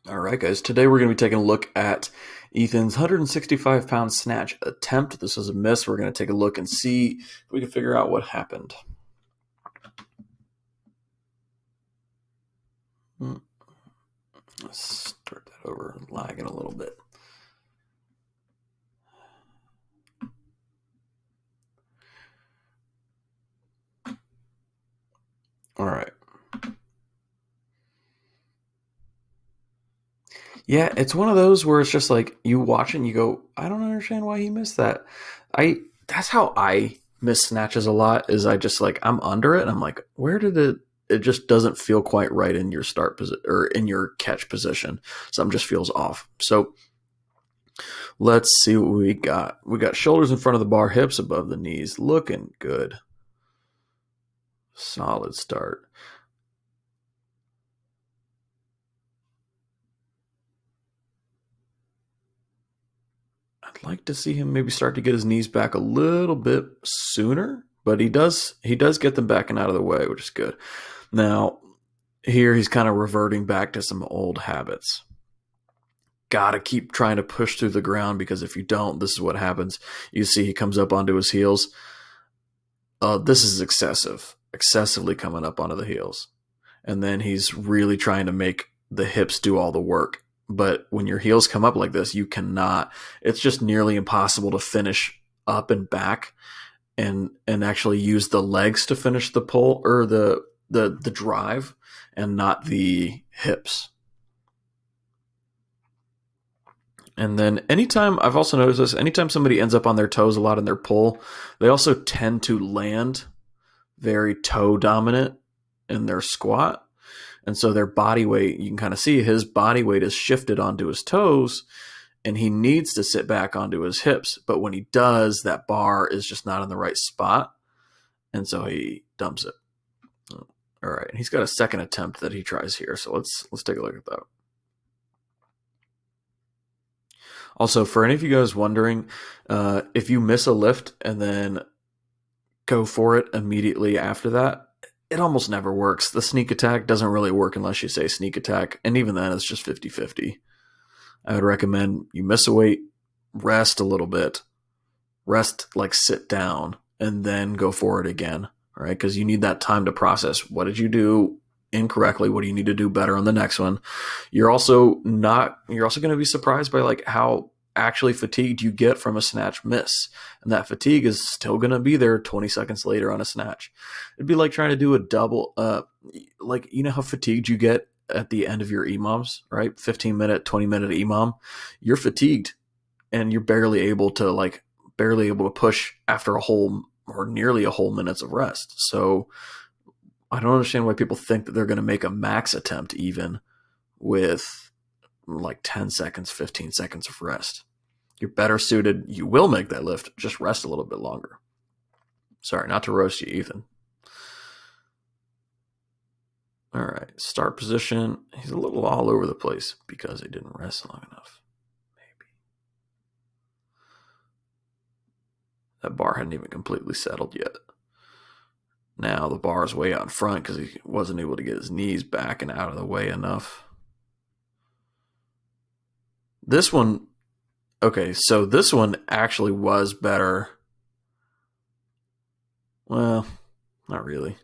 All right, guys. Today we're going to be taking a look at Ethan's 165-pound snatch attempt. This was a miss. We're going to take a look and see if we can figure out what happened. Let's start that over. Lagging a little bit. All right. Yeah, it's one of those where it's just like you watch it and you go, I don't understand why he missed that. I That's how I miss snatches a lot. Is I just like I'm under it and I'm like, where did it? It just doesn't feel quite right in your start position or in your catch position. Something just feels off. So let's see what we got. We got shoulders in front of the bar, hips above the knees, looking good. Solid start. I'd like to see him maybe start to get his knees back a little bit sooner, but he does get them back and out of the way, which is good. Now, here he's kind of reverting back to some old habits. Gotta keep trying to push through the ground because if you don't, this is what happens. You see he comes up onto his heels. This is excessively coming up onto the heels. And then he's really trying to make the hips do all the work. But when your heels come up like this, you cannot. It's just nearly impossible to finish up and back and actually use the legs to finish the pull or the drive and not the hips. And then anytime I've also noticed this, anytime somebody ends up on their toes a lot in their pull, they also tend to land very toe dominant in their squat. And so their body weight, you can kind of see his body weight is shifted onto his toes and he needs to sit back onto his hips. But when he does, that bar is just not in the right spot. And so he dumps it. All right. And he's got a second attempt that he tries here. So let's take a look at that. Also, for any of you guys wondering, if you miss a lift and then go for it immediately after that, it almost never works. The sneak attack doesn't really work unless you say sneak attack, and even then it's just 50-50. I would recommend you miss a weight, rest a little bit, rest like sit down, and then go for it again, right? Because you need that time to process. What did you do incorrectly? What do you need to do better on the next one? You're also going to be surprised by like how actually fatigued you get from a snatch miss, and that fatigue is still going to be there 20 seconds later on a snatch. It'd be like trying to do a double like you know how fatigued you get at the end of your EMOMs, right? 15-minute 20-minute EMOM. You're fatigued and you're barely able to push after a whole or nearly a whole minutes of rest. So I don't understand why people think that they're going to make a max attempt even with like 10 seconds, 15 seconds of rest. You're better suited. You will make that lift. Just rest a little bit longer. Sorry, not to roast you, Ethan. All right, start position. He's a little all over the place because he didn't rest long enough. Maybe. That bar hadn't even completely settled yet. Now the bar is way out in front because he wasn't able to get his knees back and out of the way enough. This one, okay, so this one actually was better. Well, not really.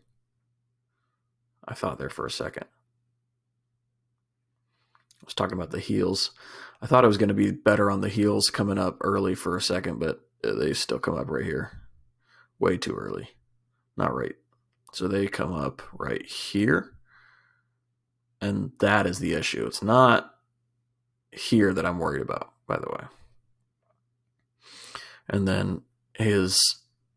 I thought there for a second. I was talking about the heels. I thought it was going to be better on the heels coming up early for a second, but they still come up right here. Way too early. Not right. So they come up right here. And that is the issue. It's not here that I'm worried about, by the way. And then his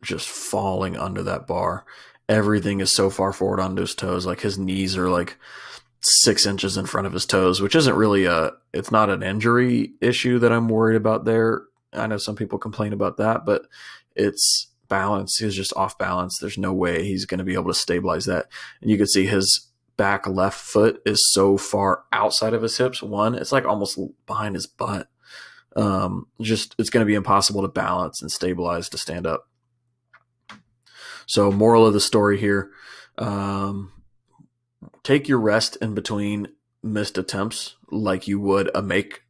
just falling under that bar. Everything is so far forward onto his toes. Like his knees are like 6 inches in front of his toes, which isn't really it's not an injury issue that I'm worried about there. I know some people complain about that, but it's balance. He's just off balance. There's no way he's going to be able to stabilize that. And you can see his back left foot is so far outside of his hips. One, it's like almost behind his butt. Just it's going to be impossible to balance and stabilize to stand up. So moral of the story here, take your rest in between missed attempts like you would a make,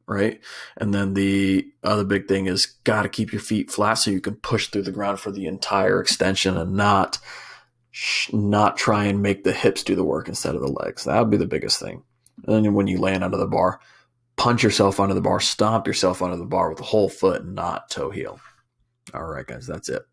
right? And then the other big thing is got to keep your feet flat so you can push through the ground for the entire extension and not try and make the hips do the work instead of the legs. That would be the biggest thing. And then when you land under the bar, punch yourself under the bar, stomp yourself under the bar with the whole foot and not toe heel. All right, guys, that's it.